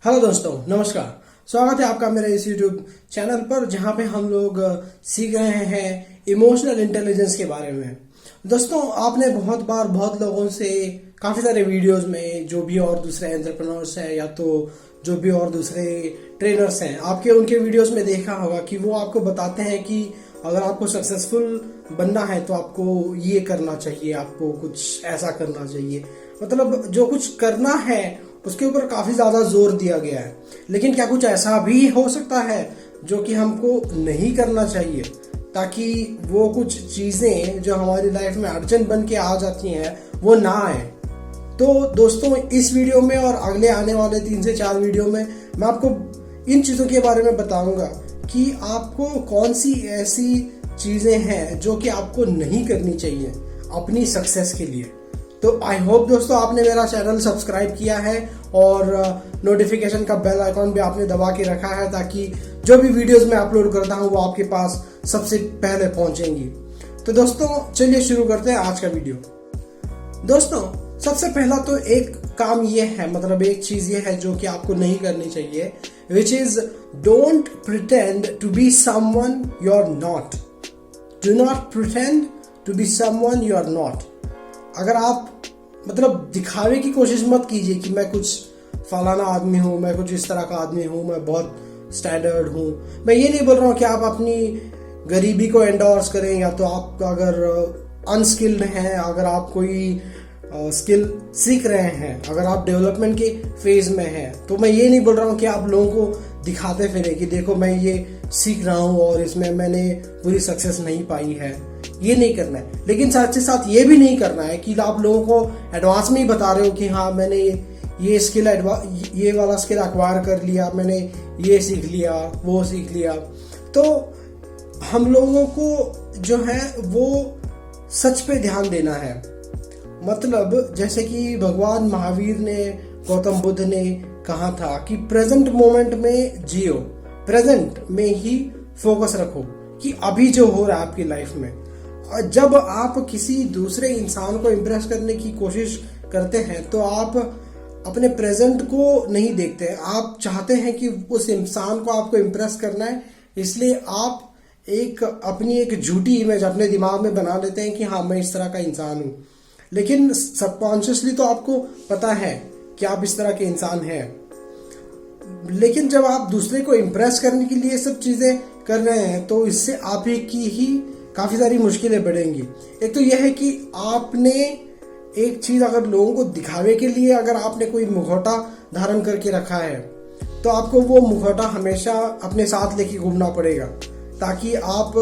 Hello दोस्तों, नमस्कार। स्वागत है आपका मेरे इस YouTube चैनल पर, जहां पे हम लोग सीख रहे हैं इमोशनल इंटेलिजेंस के बारे में। दोस्तों, आपने बहुत लोगों से काफी सारे वीडियोस में जो भी और दूसरे एंटरप्रेन्योर्स हैं या तो जो भी और दूसरे ट्रेनर्स हैं, आपके उनके वीडियोस में देखा होगा कि वो आपको बताते हैं कि अगर आपको सक्सेसफुल बनना है तो आपको ये करना चाहिए, आपको कुछ ऐसा करना चाहिए। मतलब जो कुछ करना है उसके ऊपर काफी ज्यादा जोर दिया गया है। लेकिन क्या कुछ ऐसा भी हो सकता है जो कि हमको नहीं करना चाहिए, ताकि वो कुछ चीजें जो हमारी लाइफ में अड़चन बन के आ जाती हैं वो ना आए। तो दोस्तों, इस वीडियो में और अगले आने वाले 3 से 4 वीडियो में मैं आपको इन चीजों के बारे में बताऊंगा कि आपको कौन सी ऐसी चीजें हैं जो कि आपको नहीं करनी चाहिए अपनी सक्सेस के लिए। तो आई होप दोस्तों आपने मेरा चैनल सब्सक्राइब किया है और नोटिफिकेशन का बेल आइकॉन भी आपने दबा के रखा है, ताकि जो भी वीडियोस मैं अपलोड करता हूं वो आपके पास सबसे पहले पहुंचेंगी। तो दोस्तों, चलिए शुरू करते हैं आज का वीडियो। दोस्तों, सबसे पहला तो एक काम ये है, मतलब एक चीज ये है जो कि आपको नहीं करनी चाहिए, which is don't pretend to be someone you are not. Do not pretend to be someone you are not. अगर आप मतलब दिखावे की कोशिश मत कीजिए कि मैं कुछ फलाना आदमी हूं, मैं कुछ इस तरह का आदमी हूं, मैं बहुत स्टैंडर्ड हूं। मैं ये नहीं बोल रहा हूं कि आप अपनी गरीबी को एंडोर्स करें, या तो आप अगर अनस्किल्ड हैं, अगर आप कोई स्किल सीख रहे हैं, अगर आप डेवलपमेंट के फेज में हैं, तो मैं ये नहीं बोल रहा हूँ कि आप लोगों को दिखाते फिरे कि देखो मैं ये सीख रहा हूँ और इसमें मैंने पूरी सक्सेस नहीं पाई है। ये नहीं करना है। लेकिन साथ ही साथ ये भी नहीं करना है कि आप लोगों को एडवांस में ही बता रहे हो कि हाँ मैंने ये स्किल ये वाला स्किल एक्वायर कर लिया, मैंने ये सीख लिया, वो सीख लिया। तो हम लोगों को जो है वो सच पे ध्यान देना है। मतलब जैसे कि भगवान महावीर ने, गौतम बुद्ध ने कहा था कि प्रेजेंट मोमेंट में जियो, प्रेजेंट में ही फोकस रखो कि अभी जो हो रहा है आपकी लाइफ में। और जब आप किसी दूसरे इंसान को इम्प्रेस करने की कोशिश करते हैं तो आप अपने प्रेजेंट को नहीं देखते। आप चाहते हैं कि उस इंसान को आपको इम्प्रेस करना है, इसलिए आप अपनी एक झूठी इमेज अपने दिमाग में बना लेते हैं कि हाँ मैं इस तरह का इंसान हूं। लेकिन सबकॉन्शियसली तो आपको पता है कि आप इस तरह के इंसान हैं। लेकिन जब आप दूसरे को इम्प्रेस करने के लिए सब चीजें कर रहे हैं तो इससे आप की ही काफी सारी मुश्किलें बढ़ेंगी। एक तो यह है कि आपने एक चीज अगर लोगों को दिखावे के लिए अगर आपने कोई मुखौटा धारण करके रखा है तो आपको वो मुखौटा हमेशा अपने साथ लेके घूमना पड़ेगा, ताकि आप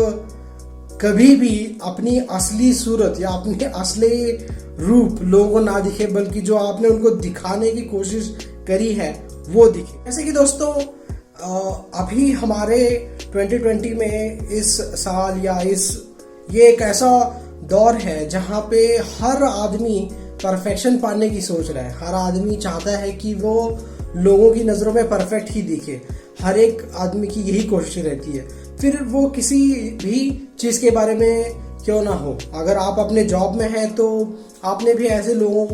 कभी भी अपनी असली सूरत या अपने असली रूप लोगों को ना दिखे, बल्कि जो आपने उनको दिखाने की कोशिश करी है वो दिखे। जैसे कि दोस्तों, अभी हमारे 2020 में इस साल या ये एक ऐसा दौर है जहां पे हर आदमी परफेक्शन पाने की सोच रहा है। हर आदमी चाहता है कि वो लोगों की नजरों में परफेक्ट ही दिखे। हर एक आदमी की यही कोशिश रहती है, फिर वो किसी भी चीज के बारे में क्यों ना हो। अगर आप अपने जॉब में हैं तो आपने भी ऐसे लोगों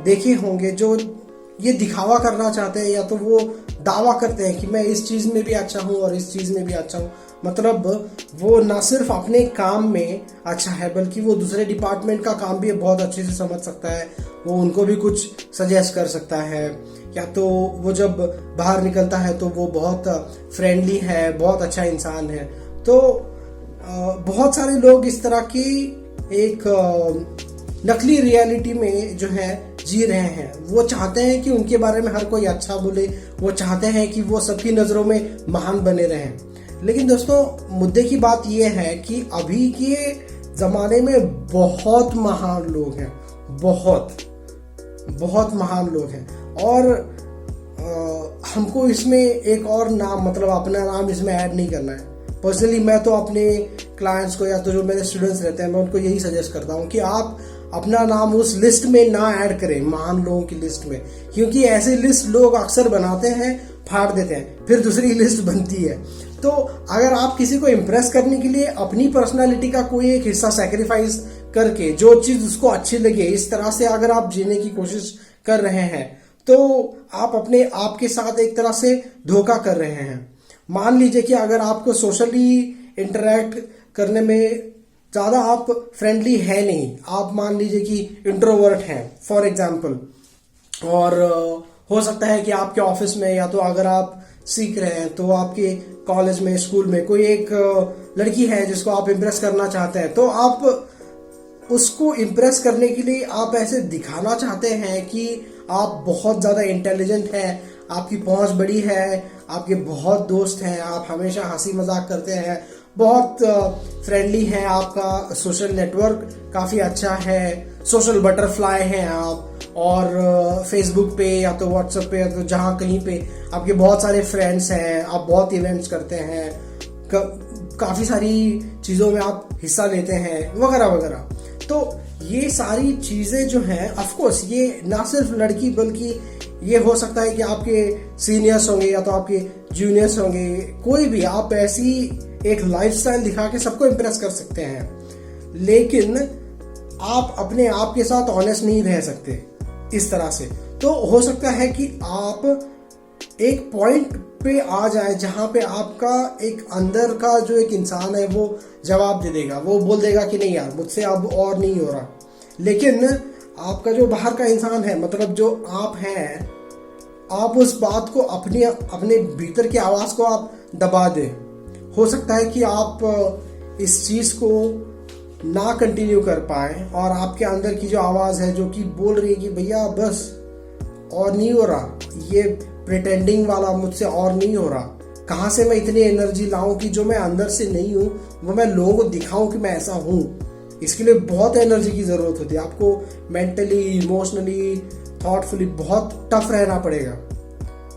देखे होंगे जो ये दिखावा करना चाहते हैं, या तो वो दावा करते हैं कि मैं इस चीज में भी अच्छा हूं और इस चीज में भी अच्छा हूं। मतलब वो ना सिर्फ अपने काम में अच्छा है, बल्कि वो दूसरे डिपार्टमेंट का काम भी बहुत अच्छे से समझ सकता है। वो उनको भी कुछ सजेस्ट कर सकता है, या तो वो जब बाहर निकलता है तो वो बहुत फ्रेंडली है, बहुत अच्छा इंसान है। तो बहुत सारे लोग इस तरह की एक नकली रियलिटी में जो है जी रहे हैं। वो चाहते हैं कि उनके बारे में हर कोई अच्छा बोले, वो चाहते हैं कि वो सबकी नजरों में महान बने रहें। लेकिन दोस्तों, मुद्दे की बात यह है कि अभी के जमाने में बहुत महान लोग हैं, बहुत महान लोग हैं। और हमको इसमें एक और नाम, मतलब अपना नाम इसमें ऐड नहीं करना है। पर्सनली मैं तो अपने क्लाइंट्स को या तो जो मेरे स्टूडेंट्स रहते हैं, मैं उनको यही सजेस्ट करता हूँ कि आप अपना नाम उस लिस्ट में ना ऐड करें, महान लोगों की लिस्ट में। क्योंकि ऐसी लिस्ट लोग अक्सर बनाते हैं, फाड़ देते हैं, फिर दूसरी लिस्ट बनती है। तो अगर आप किसी को इम्प्रेस करने के लिए अपनी पर्सनालिटी का कोई एक हिस्सा सैक्रिफाइस करके जो चीज उसको अच्छी लगे, इस तरह से अगर आप जीने की कोशिश कर रहे हैं तो आप अपने आप के साथ एक तरह से धोखा कर रहे हैं। मान लीजिए कि अगर आपको सोशली इंटरेक्ट करने में ज़्यादा आप फ्रेंडली है नहीं, आप मान लीजिए कि इंट्रोवर्ट हैं फॉर एग्जाम्पल, और हो सकता है कि आपके ऑफिस में या तो अगर आप सीख रहे हैं तो आपके कॉलेज में स्कूल में कोई एक लड़की है जिसको आप इम्प्रेस करना चाहते हैं, तो आप उसको इम्प्रेस करने के लिए आप ऐसे दिखाना चाहते हैं कि आप बहुत ज़्यादा इंटेलिजेंट हैं, आपकी पहुंच बड़ी है, आपके बहुत दोस्त हैं, आप हमेशा हंसी मजाक करते हैं, बहुत फ्रेंडली हैं, आपका सोशल नेटवर्क काफ़ी अच्छा है, सोशल बटरफ्लाई हैं आप, और फेसबुक पे या तो व्हाट्सएप पे या तो जहाँ कहीं पे आपके बहुत सारे फ्रेंड्स हैं, आप बहुत इवेंट्स करते हैं, काफ़ी सारी चीज़ों में आप हिस्सा लेते हैं वगैरह वगैरह। तो ये सारी चीज़ें जो हैं, ऑफ कोर्स ये ना सिर्फ लड़की बल्कि ये हो सकता है कि आपके सीनियर्स होंगे या तो आपके जूनियर्स होंगे, कोई भी आप ऐसी एक लाइफस्टाइल दिखा के सबको इम्प्रेस कर सकते हैं, लेकिन आप अपने आप के साथ ऑनेस्ट नहीं रह सकते इस तरह से। तो हो सकता है कि आप एक पॉइंट पे आ जाए जहां पे आपका एक अंदर का जो एक इंसान है वो जवाब दे देगा, वो बोल देगा कि नहीं यार मुझसे अब और नहीं हो रहा, लेकिन आपका जो बाहर का इंसान है, मतलब जो आप हैं, आप उस बात को अपने भीतर की आवाज़ को आप दबा दें। हो सकता है कि आप इस चीज़ को ना कंटिन्यू कर पाए और आपके अंदर की जो आवाज़ है जो कि बोल रही है कि भैया बस और नहीं हो रहा, ये प्रिटेंडिंग वाला मुझसे और नहीं हो रहा, कहाँ से मैं इतनी एनर्जी लाऊं कि जो मैं अंदर से नहीं हूँ वो मैं लोगों को दिखाऊं कि मैं ऐसा हूँ। इसके लिए बहुत एनर्जी की ज़रूरत होती है, आपको मेंटली, इमोशनली, थॉटफुली बहुत टफ रहना पड़ेगा।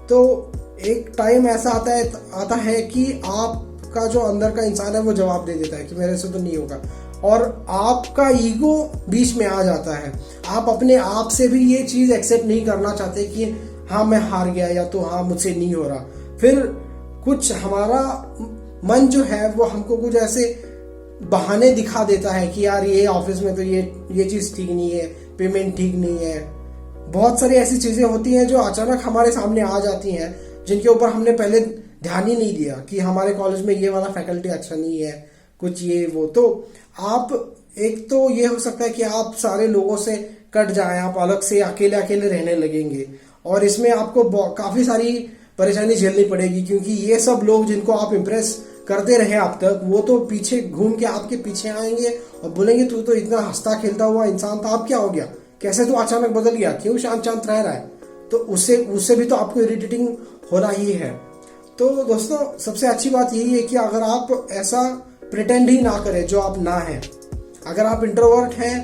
तो एक टाइम ऐसा आता है कि आपका जो अंदर का इंसान है वो जवाब दे देता है कि मेरे से तो नहीं होगा, और आपका ईगो बीच में आ जाता है। आप अपने आप से भी ये चीज़ एक्सेप्ट नहीं करना चाहते कि हाँ मैं हार गया या तो हाँ मुझसे नहीं हो रहा। फिर कुछ हमारा मन जो है वो हमको कुछ ऐसे बहाने दिखा देता है कि यार ये ऑफिस में तो ये चीज़ ठीक नहीं है, पेमेंट ठीक नहीं है, बहुत सारी ऐसी चीज़ें होती हैं जो अचानक हमारे सामने आ जाती हैं जिनके ऊपर हमने पहले ध्यान ही नहीं दिया कि हमारे कॉलेज में ये वाला फैकल्टी अच्छा नहीं है, कुछ ये वो। तो आप एक तो ये हो सकता है कि आप सारे लोगों से कट जाएं, आप अलग से अकेले अकेले रहने लगेंगे, और इसमें आपको काफ़ी सारी परेशानी झेलनी पड़ेगी, क्योंकि ये सब लोग जिनको आप इम्प्रेस करते रहे अब तक, वो तो पीछे घूम के आपके पीछे आएंगे और बोलेंगे तू तो इतना हंसता खेलता हुआ इंसान था, अब क्या हो गया, कैसे तू अचानक बदल गया, क्यों शांत शांत रह रहा है। तो उससे भी तो आपको इरिटेटिंग होना ही है। तो दोस्तों सबसे अच्छी बात यही है कि अगर आप ऐसा प्रिटेंड ही ना करें जो आप ना हैं। अगर आप इंट्रोवर्ट हैं,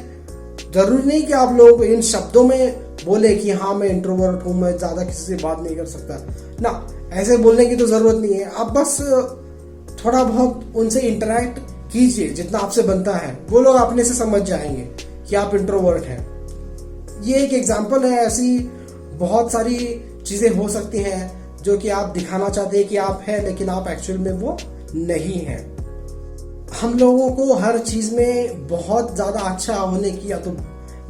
जरूरी नहीं कि आप लोग इन शब्दों में बोले कि हाँ मैं इंट्रोवर्ट हूँ, मैं ज़्यादा किसी से बात नहीं कर सकता ना, ऐसे बोलने की तो ज़रूरत नहीं है। आप बस थोड़ा बहुत उनसे इंटरेक्ट कीजिए जितना आपसे बनता है, वो लोग अपने से समझ जाएंगे कि आप इंट्रोवर्ट हैं। ये एक एग्जाम्पल है, ऐसी बहुत सारी चीज़ें हो सकती हैं जो कि आप दिखाना चाहते हैं कि आप हैं, लेकिन आप एक्चुअल में वो नहीं हैं। हम लोगों को हर चीज़ में बहुत ज़्यादा अच्छा होने की या तो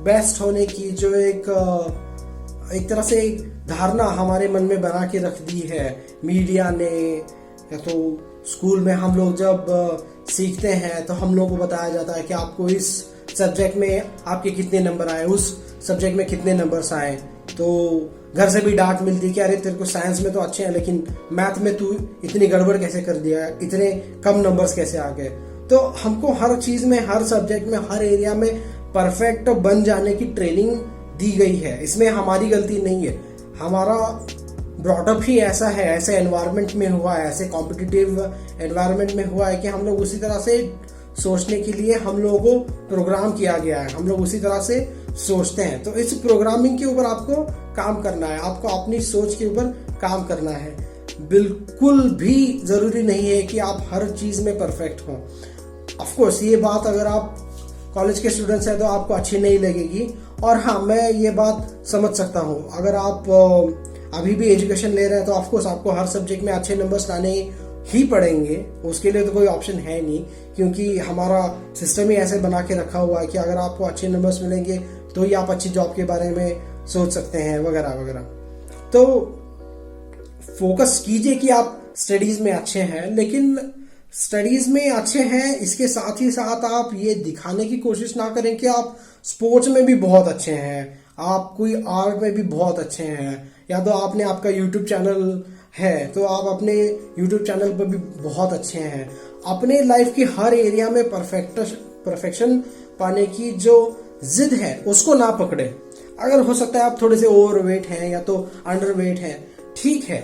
बेस्ट होने की जो एक तरह से धारणा हमारे मन में बना के रख दी है मीडिया ने, या तो स्कूल में हम लोग जब सीखते हैं तो हम लोग को बताया जाता है कि आपको इस सब्जेक्ट में आपके कितने नंबर आए, उस सब्जेक्ट में कितने नंबर्स आए। तो घर से भी डांट मिलती कि अरे तेरे को साइंस में तो अच्छे हैं लेकिन मैथ में तू इतनी गड़बड़ कैसे कर दिया, इतने कम नंबर्स कैसे आ गए। तो हमको हर चीज़ में, हर सब्जेक्ट में, हर एरिया में परफेक्ट बन जाने की ट्रेनिंग दी गई है। इसमें हमारी गलती नहीं है, हमारा ब्रॉटअप ही ऐसा है, ऐसे एनवायरनमेंट में हुआ है, ऐसे कॉम्पिटिटिव एनवायरनमेंट में हुआ है कि हम लोग उसी तरह से सोचने के लिए हम लोगों को प्रोग्राम किया गया है, हम लोग उसी तरह से सोचते हैं। तो इस प्रोग्रामिंग के ऊपर आपको काम करना है, आपको अपनी सोच के ऊपर काम करना है। बिल्कुल भी ज़रूरी नहीं है कि आप हर चीज़ में परफेक्ट हों। ऑफकोर्स ये बात अगर आप कॉलेज के स्टूडेंट्स हैं तो आपको अच्छी नहीं लगेगी, और हाँ मैं ये बात समझ सकता हूँ, अगर आप अभी भी एजुकेशन ले रहे हैं तो ऑफकोर्स आपको हर सब्जेक्ट में अच्छे नंबर्स लाने ही पड़ेंगे, उसके लिए तो कोई ऑप्शन है नहीं, क्योंकि हमारा सिस्टम ही ऐसे बना के रखा हुआ है कि अगर आपको अच्छे नंबर्स मिलेंगे तो ही आप अच्छी जॉब के बारे में सोच सकते हैं वगैरह वगैरह। तो फोकस कीजिए कि आप स्टडीज में अच्छे हैं, लेकिन स्टडीज में अच्छे हैं इसके साथ ही साथ आप ये दिखाने की कोशिश ना करें कि आप स्पोर्ट्स में भी बहुत अच्छे हैं, आप कोई आर्ट में भी बहुत अच्छे हैं, या तो आपने आपका यूट्यूब चैनल है तो आप अपने यूट्यूब चैनल पर भी बहुत अच्छे हैं। अपने लाइफ की हर एरिया में परफेक्शन पाने की जो जिद है उसको ना पकड़े। अगर हो सकता है आप थोड़े से ओवरवेट हैं या तो अंडरवेट हैं, ठीक है।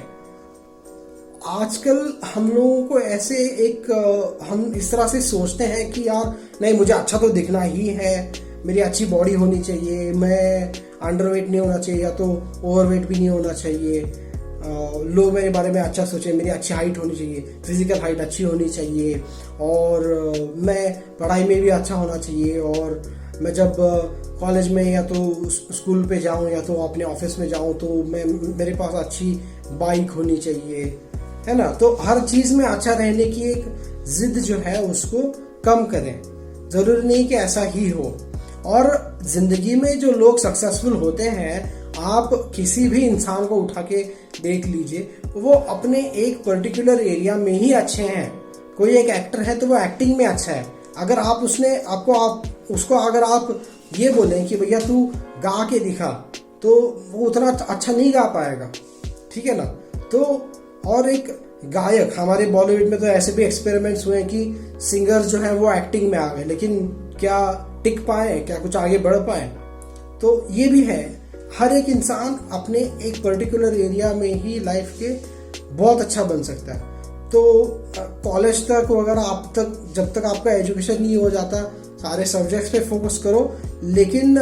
आजकल हम लोगों को ऐसे हम इस तरह से सोचते हैं कि यार नहीं, मुझे अच्छा तो दिखना ही है, मेरी अच्छी बॉडी होनी चाहिए, मैं अंडरवेट नहीं होना चाहिए या तो ओवरवेट भी नहीं होना चाहिए, लोग मेरे बारे में अच्छा सोचे, मेरी अच्छी हाइट होनी चाहिए, फिजिकल हाइट अच्छी होनी चाहिए, और मैं पढ़ाई में भी अच्छा होना चाहिए, और मैं जब कॉलेज में या तो स्कूल पे जाऊं या तो अपने ऑफिस में जाऊं तो मेरे पास अच्छी बाइक होनी चाहिए, है ना। तो हर चीज में अच्छा रहने की एक जिद जो है उसको कम करें। जरूरी नहीं कि ऐसा ही हो। और जिंदगी में जो लोग सक्सेसफुल होते हैं, आप किसी भी इंसान को उठा के देख लीजिए, वो अपने एक पर्टिकुलर एरिया में ही अच्छे हैं। कोई एक एक्टर है तो वो एक्टिंग में अच्छा है। अगर आप उसको अगर आप ये बोलें कि भैया तू गा के दिखा, तो वो उतना अच्छा नहीं गा पाएगा, ठीक है ना। तो और एक गायक, हमारे बॉलीवुड में तो ऐसे भी एक्सपेरिमेंट्स हुए हैं कि सिंगर जो है वो एक्टिंग में आ गए, लेकिन क्या टिक पाए, क्या कुछ आगे बढ़ पाए। तो ये भी है, हर एक इंसान अपने एक पर्टिकुलर एरिया में ही लाइफ के बहुत अच्छा बन सकता है। तो कॉलेज तक वगैरह जब तक आपका एजुकेशन नहीं हो जाता, सारे सब्जेक्ट्स पे फोकस करो, लेकिन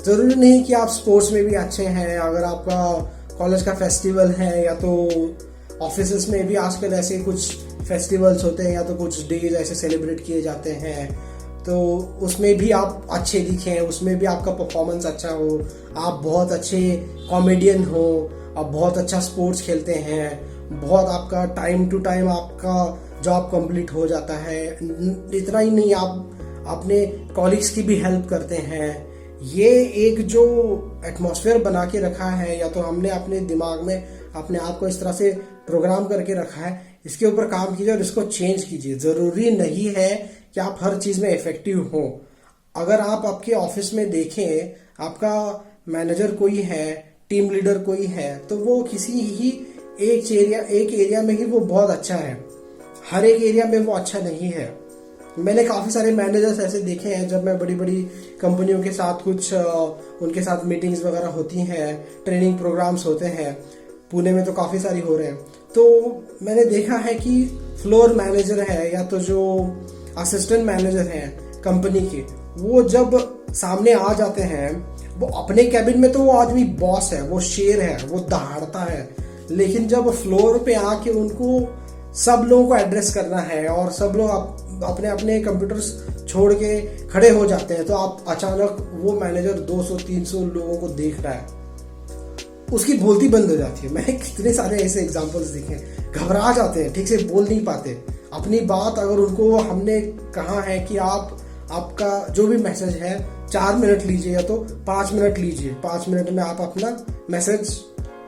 जरूरी नहीं कि आप स्पोर्ट्स में भी अच्छे हैं। अगर आपका कॉलेज का फेस्टिवल है या तो ऑफिस में भी आजकल ऐसे कुछ फेस्टिवल्स होते हैं या तो कुछ डेज ऐसे सेलिब्रेट किए जाते हैं, तो उसमें भी आप अच्छे दिखें, उसमें भी आपका परफॉर्मेंस अच्छा हो, आप बहुत अच्छे कॉमेडियन हो, आप बहुत अच्छा स्पोर्ट्स खेलते हैं, बहुत आपका टाइम टू टाइम आपका जॉब कंप्लीट हो जाता है। इतना ही नहीं, आप अपने कॉलीग्स की भी हेल्प करते हैं। ये एक जो एटमॉस्फेयर बना के रखा है, या तो हमने अपने दिमाग में अपने आप को इस तरह से प्रोग्राम करके रखा है, इसके ऊपर काम कीजिए और इसको चेंज कीजिए। जरूरी नहीं है कि आप हर चीज में इफेक्टिव हो। अगर आप आपके ऑफिस में देखें, आपका मैनेजर कोई है, टीम लीडर कोई है, तो वो किसी ही एक एरिया में ही वो बहुत अच्छा है, हर एक एरिया में वो अच्छा नहीं है। मैंने काफ़ी सारे मैनेजर्स ऐसे देखे हैं, जब मैं बड़ी बड़ी कंपनियों के साथ उनके साथ मीटिंग्स वगैरह होती हैं, ट्रेनिंग प्रोग्राम्स होते हैं, पुणे में तो काफ़ी सारी हो रहे हैं, तो मैंने देखा है कि फ्लोर मैनेजर है या तो जो असिस्टेंट मैनेजर हैं कंपनी के, वो जब सामने आ जाते हैं, वो अपने कैबिन में तो वो आदमी बॉस है, वो शेर है, वो दहाड़ता है, लेकिन जब फ्लोर पे आके उनको सब लोगों को एड्रेस करना है और सब लोग अपने अपने कंप्यूटर्स छोड़ के खड़े हो जाते हैं, तो आप अचानक वो मैनेजर 200-300 लोगों को देख रहा है, उसकी बोलती बंद हो जाती है। मैंने कितने सारे ऐसे एग्जांपल्स देखे हैं। घबरा जाते हैं, ठीक से बोल नहीं पाते अपनी बात। अगर उनको हमने कहा है कि आपका जो भी मैसेज है 4 मिनट लीजिए या तो 5 मिनट लीजिए, 5 मिनट में आप अपना मैसेज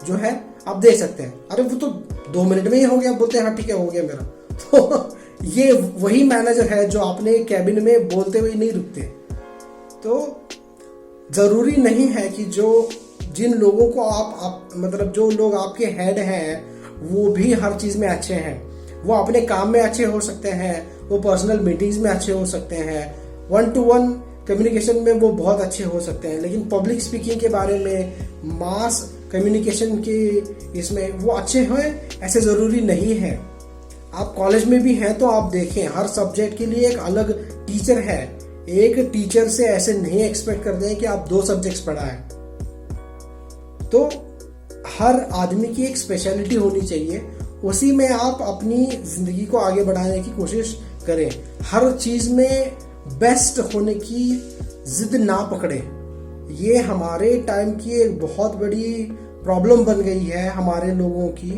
जो है आप दे सकते हैं, अरे वो तो 2 मिनट में ही हो गया, बोलते हैं हाँ ठीक है हो गया मेरा। तो ये वही मैनेजर है जो अपने कैबिन में बोलते हुए नहीं रुकते। तो जरूरी नहीं है कि जिन लोगों को आप मतलब जो लोग आपके हेड हैं वो भी हर चीज में अच्छे हैं। वो अपने काम में अच्छे हो सकते हैं, वो पर्सनल मीटिंग्स में अच्छे हो सकते हैं, 1-to-1 कम्युनिकेशन में वो बहुत अच्छे हो सकते हैं, लेकिन पब्लिक स्पीकिंग के बारे में, मास कम्युनिकेशन के इसमें वो अच्छे हों ऐसे जरूरी नहीं है। आप कॉलेज में भी हैं तो आप देखें, हर सब्जेक्ट के लिए एक अलग टीचर है। एक टीचर से ऐसे नहीं एक्सपेक्ट करते हैं कि आप 2 सब्जेक्ट्स पढ़ाएं। तो हर आदमी की एक स्पेशलिटी होनी चाहिए, उसी में आप अपनी जिंदगी को आगे बढ़ाने की कोशिश करें। हर चीज में बेस्ट होने की जिद ना पकड़े। ये हमारे टाइम की एक बहुत बड़ी प्रॉब्लम बन गई है हमारे लोगों की।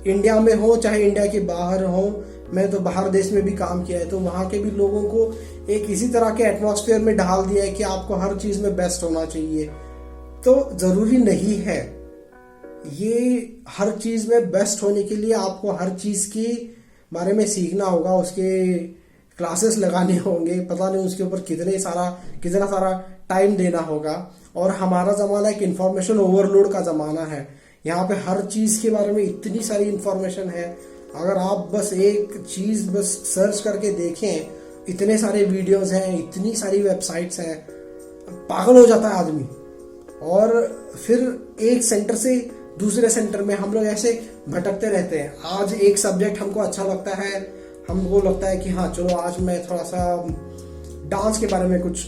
इंडिया में हो चाहे इंडिया के बाहर हो, मैं तो बाहर देश में भी काम किया है, तो वहाँ के भी लोगों को एक इसी तरह के एटमॉस्फेयर में ढाल दिया है कि आपको हर चीज में बेस्ट होना चाहिए। तो जरूरी नहीं है। ये हर चीज में बेस्ट होने के लिए आपको हर चीज के बारे में सीखना होगा, उसके क्लासेस लगाने होंगे, पता नहीं उसके ऊपर कितना सारा टाइम देना होगा। और हमारा जमाना एक इंफॉर्मेशन ओवरलोड का जमाना है। यहाँ पे हर चीज के बारे में इतनी सारी इंफॉर्मेशन है, अगर आप बस एक चीज बस सर्च करके देखें, इतने सारे वीडियोस हैं, इतनी सारी वेबसाइट्स हैं, पागल हो जाता है आदमी। और फिर एक सेंटर से दूसरे सेंटर में हम लोग ऐसे भटकते रहते हैं। आज एक सब्जेक्ट हमको अच्छा लगता है, हमको लगता है कि हाँ चलो आज मैं थोड़ा सा डांस के बारे में कुछ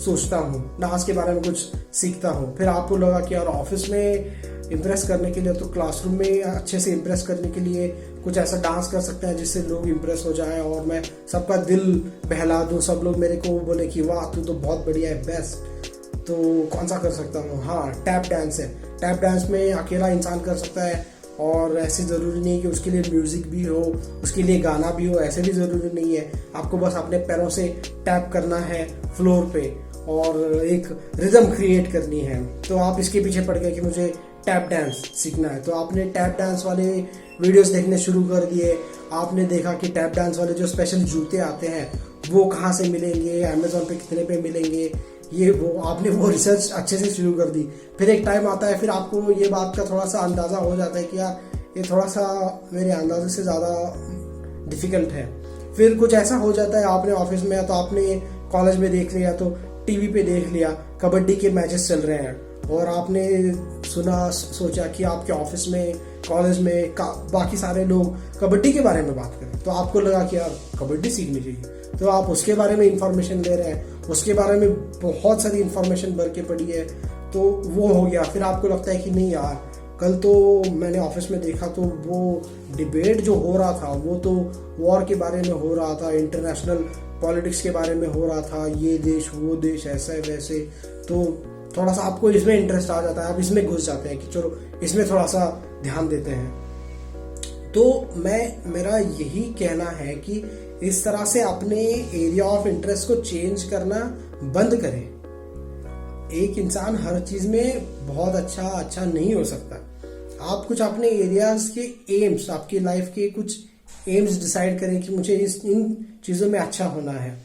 सोचता हूँ, डांस के बारे में कुछ सीखता हूँ। फिर आपको लगा कि यार ऑफिस में इम्प्रेस करने के लिए, तो क्लासरूम में अच्छे से इम्प्रेस करने के लिए कुछ ऐसा डांस कर सकते हैं जिससे लोग इम्प्रेस हो जाएं और मैं सबका दिल बहला दूं, सब लोग मेरे को बोले कि वाह तू तो बहुत बढ़िया है, बेस्ट। तो कौन सा कर सकता हूँ? हाँ, टैप डांस है। टैप डांस में अकेला इंसान कर सकता है, और ऐसे ज़रूरी नहीं कि उसके लिए म्यूज़िक भी हो, उसके लिए गाना भी हो, ऐसे भी ज़रूरी नहीं है। आपको बस अपने पैरों से टैप करना है फ्लोर पे और एक रिदम क्रिएट करनी है। तो आप इसके पीछे पड़ गए कि मुझे टैप डांस सीखना है, तो आपने टैप डांस वाले वीडियोस देखने शुरू कर दिए। आपने देखा कि टैप डांस वाले जो स्पेशल जूते आते हैं वो कहाँ से मिलेंगे, अमेज़ॉन पे कितने पे मिलेंगे, ये वो आपने वो रिसर्च अच्छे से शुरू कर दी। फिर एक टाइम आता है, फिर आपको ये बात का थोड़ा सा अंदाज़ा हो जाता है कि यार ये थोड़ा सा मेरे अंदाजे से ज़्यादा डिफ़िकल्ट है। फिर कुछ ऐसा हो जाता है, आपने ऑफिस में या तो आपने कॉलेज में देख लिया, तो टीवी पे देख लिया कबड्डी के मैचेस चल रहे हैं, और आपने सोचा कि आपके ऑफिस में, कॉलेज में बाकी सारे लोग कबड्डी के बारे में बात करें, तो आपको लगा कि यार कबड्डी सीखनी चाहिए। तो आप उसके बारे में इंफॉर्मेशन ले रहे हैं, उसके बारे में बहुत सारी इंफॉर्मेशन भर के पड़ी है, तो वो हो गया। फिर आपको लगता है कि नहीं यार, कल तो मैंने ऑफिस में देखा तो वो डिबेट जो हो रहा था वो तो वॉर के बारे में हो रहा था, इंटरनेशनल पॉलिटिक्स के बारे में हो रहा था, ये देश वो देश ऐसा है वैसे। तो थोड़ा सा आपको इसमें इंटरेस्ट आ जाता है, आप इसमें घुस जाते हैं कि चलो इसमें थोड़ा सा ध्यान देते हैं। तो मेरा यही कहना है कि इस तरह से अपने एरिया ऑफ इंटरेस्ट को चेंज करना बंद करें। एक इंसान हर चीज में बहुत अच्छा नहीं हो सकता। आप कुछ अपने एरियाज के एम्स, आपकी लाइफ के कुछ एम्स डिसाइड करें कि मुझे इन चीज़ों में अच्छा होना है,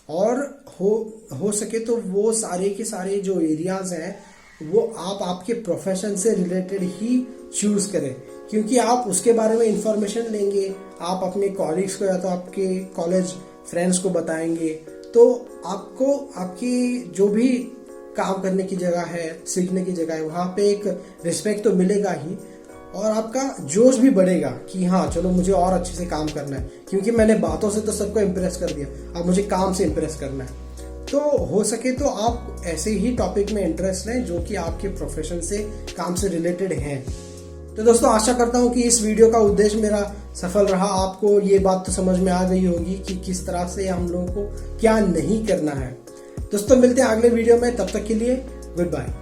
और हो सके तो वो सारे के सारे जो एरियाज हैं वो आप आपके प्रोफेशन से रिलेटेड ही चूज करें, क्योंकि आप उसके बारे में इंफॉर्मेशन लेंगे, आप अपने कॉलीग्स को या तो आपके कॉलेज फ्रेंड्स को बताएंगे, तो आपको आपकी जो भी काम करने की जगह है, सीखने की जगह है, वहाँ पे एक रिस्पेक्ट तो मिलेगा ही, और आपका जोश भी बढ़ेगा कि हाँ चलो मुझे और अच्छे से काम करना है, क्योंकि मैंने बातों से तो सबको इम्प्रेस कर दिया, अब मुझे काम से इम्प्रेस करना है। तो हो सके तो आप ऐसे ही टॉपिक में इंटरेस्ट लें जो कि आपके प्रोफेशन से, काम से रिलेटेड हैं। तो दोस्तों आशा करता हूँ कि इस वीडियो का उद्देश्य मेरा सफल रहा। आपको ये बात तो समझ में आ गई होगी कि किस तरह से हम लोगों को क्या नहीं करना है। दोस्तों मिलते हैं अगले वीडियो में, तब तक के लिए गुड बाय।